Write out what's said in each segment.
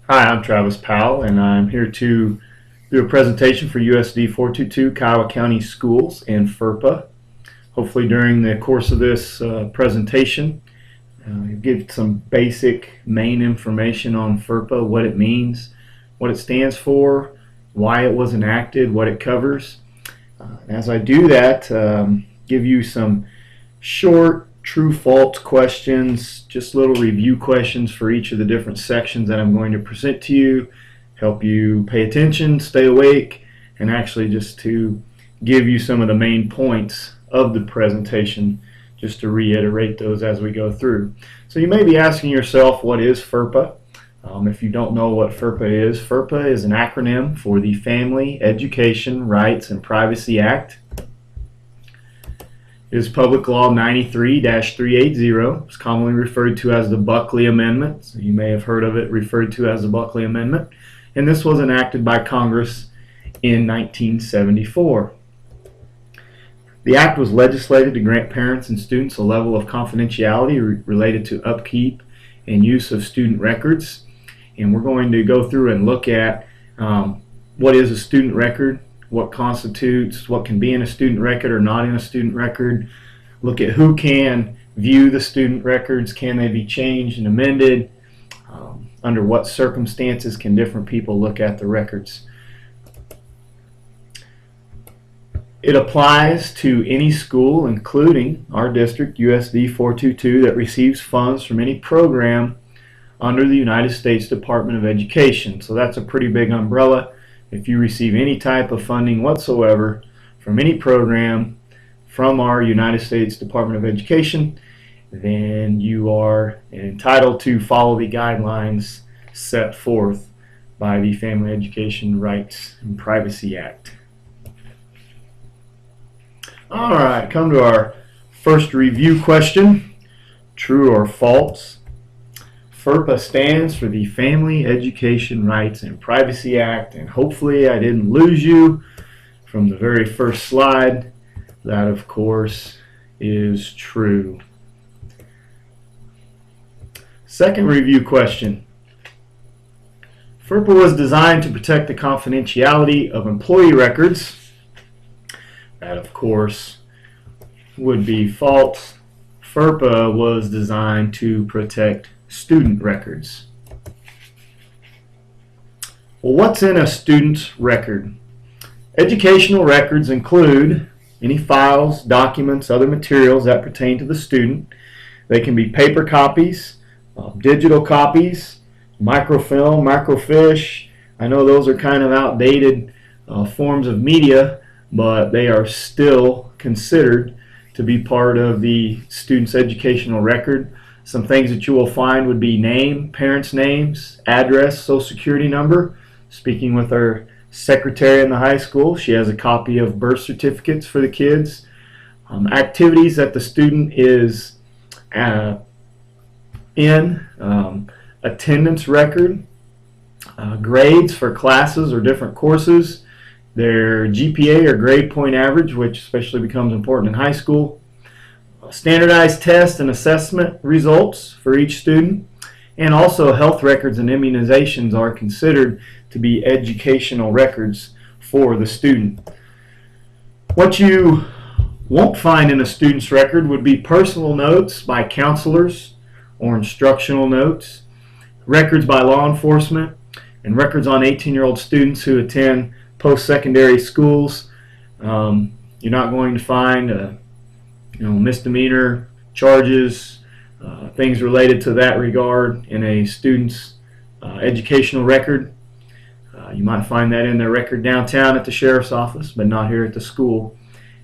Hi, I'm Travis Powell, and I'm here to do a presentation for USD 422 Kiowa County Schools and FERPA. Hopefully during the course of this presentation, give some basic main information on FERPA, what it means, what it stands for, why it was enacted, what it covers. As I do that, give you some short true-false questions, just little review questions for each of the different sections that I'm going to present to you, help you pay attention, stay awake, and actually just to give you some of the main points of the presentation, just to reiterate those as we go through. So you may be asking yourself, what is FERPA? If you don't know what FERPA is an acronym for the Family, Education, Rights, and Privacy Act. It is Public Law 93-380. It's commonly referred to as the Buckley Amendment. So you may have heard of it referred to as the Buckley Amendment. And this was enacted by Congress in 1974. The act was legislated to grant parents and students a level of confidentiality related to upkeep and use of student records. And we're going to go through and look at what is a student record, what constitutes, what can be in a student record or not in a student record, look at who can view the student records, can they be changed and amended, under what circumstances can different people look at the records. It applies to any school, including our district, USD 422, that receives funds from any program under the United States Department of Education. So that's a pretty big umbrella. If you receive any type of funding whatsoever from any program from our United States Department of Education, then you are entitled to follow the guidelines set forth by the Family Education Rights and Privacy Act. Alright, come to our first review question, true or false. FERPA stands for the Family Education Rights and Privacy Act, and hopefully I didn't lose you from the very first slide. That, of course, is true. Second review question. FERPA was designed to protect the confidentiality of employee records. That, of course, would be false. FERPA was designed to protect student records. Well, what's in a student's record? Educational records include any files, documents, other materials that pertain to the student. They can be paper copies, digital copies, microfilm, microfiche. I know those are kind of outdated forms of media, but they are still considered to be part of the student's educational record. Some things that you will find would be name, parents' names, address, social security number. Speaking with our secretary in the high school, she has a copy of birth certificates for the kids. Activities that the student is in, attendance record, grades for classes or different courses, their GPA or grade point average, which especially becomes important in high school, standardized test and assessment results for each student, and also health records and immunizations are considered to be educational records for the student. What you won't find in a student's record would be personal notes by counselors or instructional notes, records by law enforcement, and records on 18-year-old students who attend post-secondary schools. You're not going to find misdemeanor charges, things related to that regard in a student's educational record. You might find that in their record downtown at the sheriff's office, but not here at the school.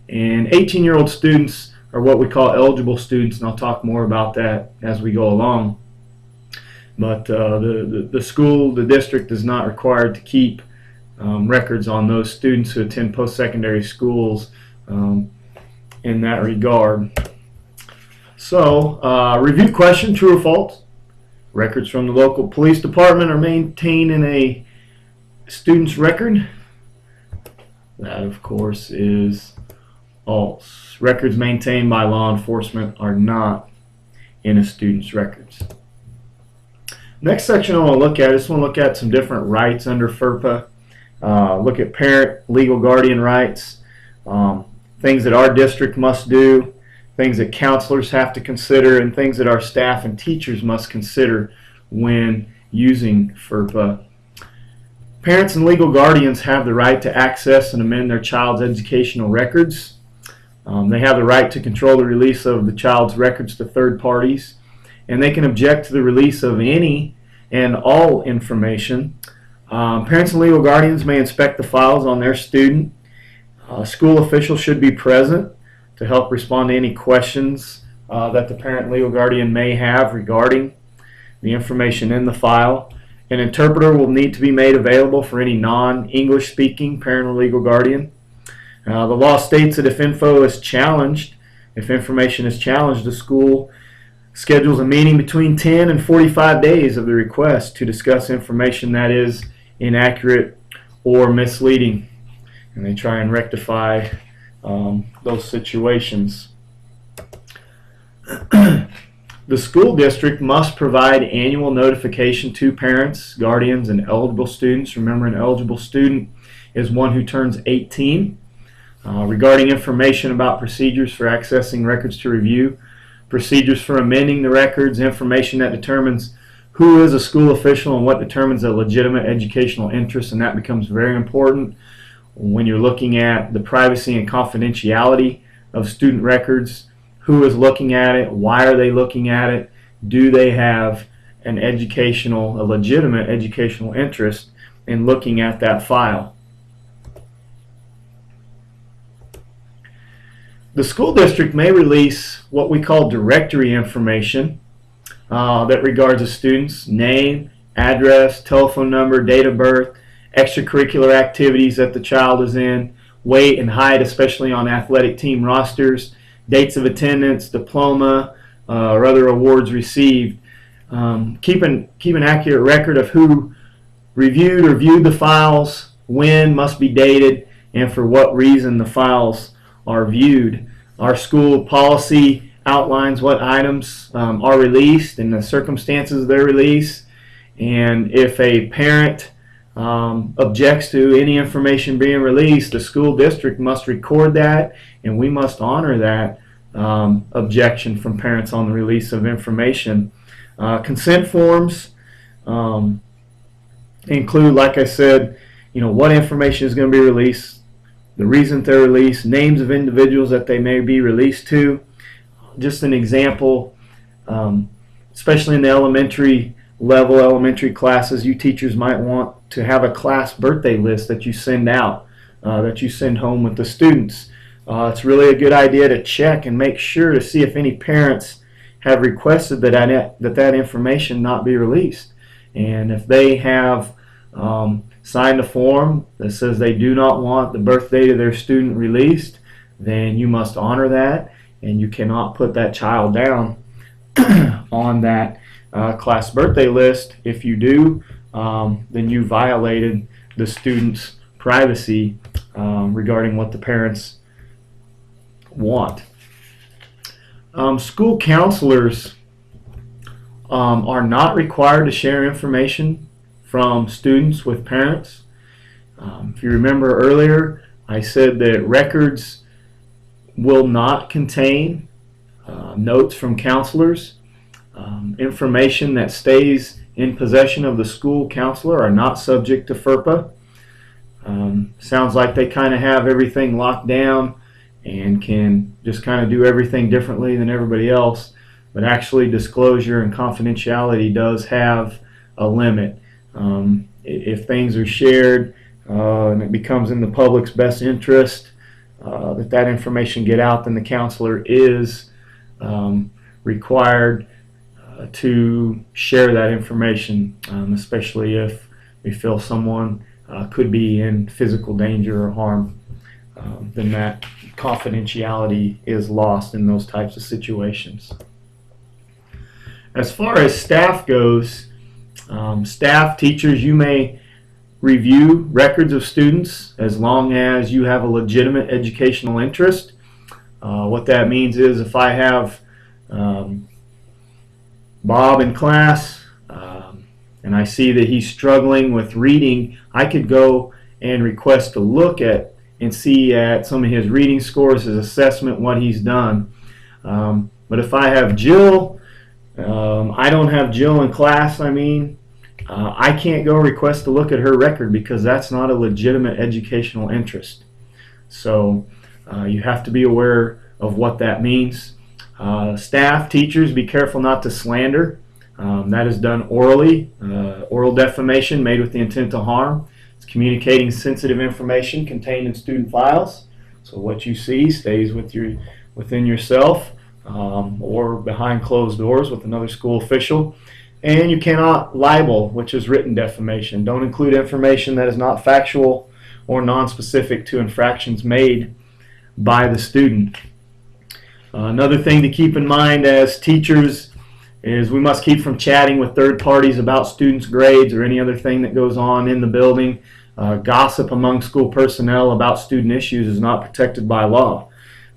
And 18-year-old students are what we call eligible students, and I'll talk more about that as we go along. But the school, the district, is not required to keep records on those students who attend post-secondary schools in that regard. So, review question, true or false? Records from the local police department are maintained in a student's record. That, of course, is false. Records maintained by law enforcement are not in a student's records. Next section I want to look at, I just want to look at some different rights under FERPA. Look at parent, legal guardian rights, things that our district must do, things that counselors have to consider, and things that our staff and teachers must consider when using FERPA. Parents and legal guardians have the right to access and amend their child's educational records. They have the right to control the release of the child's records to third parties, and they can object to the release of any and all information. Parents and legal guardians may inspect the files on their student. School officials should be present to help respond to any questions that the parent and legal guardian may have regarding the information in the file. An interpreter will need to be made available for any non-English speaking parent or legal guardian. The law states that if information is challenged, the school schedules a meeting between 10 and 45 days of the request to discuss information that is inaccurate or misleading. And they try and rectify those situations. The school district must provide annual notification to parents, guardians, and eligible students. Remember, an eligible student is one who turns 18. Regarding information about procedures for accessing records to review, procedures for amending the records, information that determines who is a school official and what determines a legitimate educational interest, and that becomes very important when you're looking at the privacy and confidentiality of student records. Who is looking at it? Why are they looking at it? Do they have a legitimate educational interest in looking at that file? The school district may release what we call directory information that regards a student's name, address, telephone number, date of birth, extracurricular activities that the child is in, weight and height, especially on athletic team rosters, dates of attendance, diploma, or other awards received. Keep an accurate record of who reviewed or viewed the files, when must be dated, and for what reason the files are viewed. Our school policy outlines what items are released and the circumstances of their release. And if a parent objects to any information being released, the school district must record that, and we must honor that objection from parents on the release of information. Consent forms include, like I said, what information is going to be released, the reason they're released, names of individuals that they may be released to. Just an example, especially in the elementary classes, you teachers might want to have a class birthday list that you send out, that you send home with the students. It's really a good idea to check and make sure to see if any parents have requested that information not be released. And if they have signed a form that says they do not want the birth date of their student released, then you must honor that, and you cannot put that child down on that class birthday list. If you do, then you violated the student's privacy regarding what the parents want. School counselors are not required to share information from students with parents. If you remember earlier, I said that records will not contain notes from counselors. Information that stays in possession of the school counselor are not subject to FERPA. Sounds like they kind of have everything locked down and can just kind of do everything differently than everybody else, but actually disclosure and confidentiality does have a limit. If things are shared and it becomes in the public's best interest that information get out, then the counselor is required to share that information, especially if we feel someone could be in physical danger or harm. Then that confidentiality is lost in those types of situations. As far as staff goes, staff, teachers, you may review records of students as long as you have a legitimate educational interest. What that means is if I have Bob in class, and I see that he's struggling with reading, I could go and request a look at and see at some of his reading scores, his assessment, what he's done. But if I have Jill, I don't have Jill in class, I can't go request a look at her record because that's not a legitimate educational interest. So you have to be aware of what that means. Staff, teachers, be careful not to slander. That is done orally. Oral defamation made with the intent to harm. It's communicating sensitive information contained in student files. So what you see stays within yourself or behind closed doors with another school official. And you cannot libel, which is written defamation. Don't include information that is not factual or non-specific to infractions made by the student. Another thing to keep in mind as teachers is we must keep from chatting with third parties about students' grades or any other thing that goes on in the building. Gossip among school personnel about student issues is not protected by law.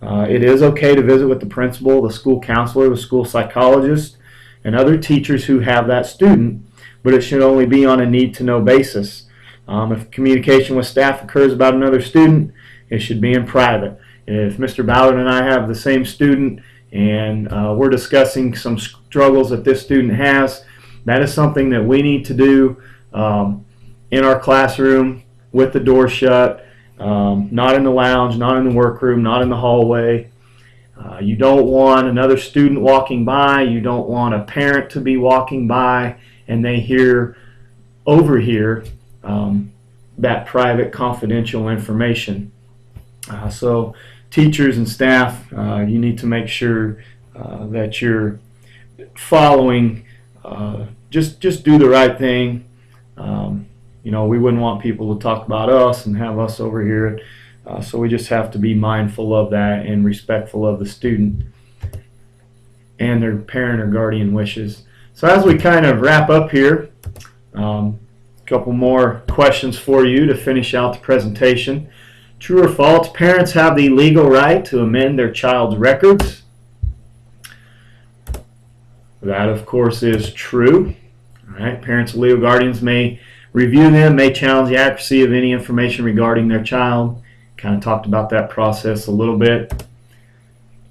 It is okay to visit with the principal, the school counselor, the school psychologist, and other teachers who have that student, but it should only be on a need-to-know basis. If communication with staff occurs about another student, it should be in private. If Mr. Ballard and I have the same student and we're discussing some struggles that this student has, that is something that we need to do in our classroom with the door shut, not in the lounge, not in the workroom, not in the hallway. You don't want another student walking by, you don't want a parent to be walking by and they overhear that private confidential information. So teachers and staff, you need to make sure that you're following, just do the right thing. We wouldn't want people to talk about us and have us overhear it. So we just have to be mindful of that and respectful of the student and their parent or guardian wishes. So as we kind of wrap up here, a couple more questions for you to finish out the presentation. True or false, parents have the legal right to amend their child's records? That, of course, is true. All right, parents or legal guardians may review them, may challenge the accuracy of any information regarding their child. Kind of talked about that process a little bit.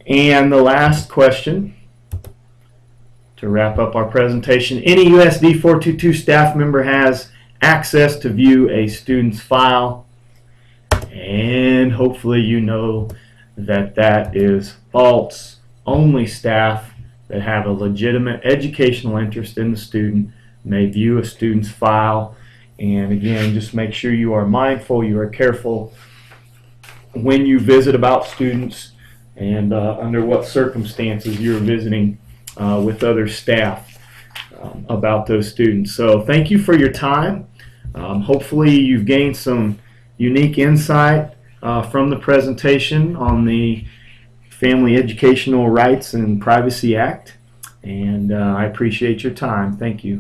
And the last question to wrap up our presentation, any USD 422 staff member has access to view a student's file, and hopefully you know that that is false. Only staff that have a legitimate educational interest in the student may view a student's file. And again, just make sure you are mindful, you are careful when you visit about students and under what circumstances you're visiting with other staff about those students. So thank you for your time. Hopefully you've gained some unique insight from the presentation on the Family Educational Rights and Privacy Act, and I appreciate your time. Thank you.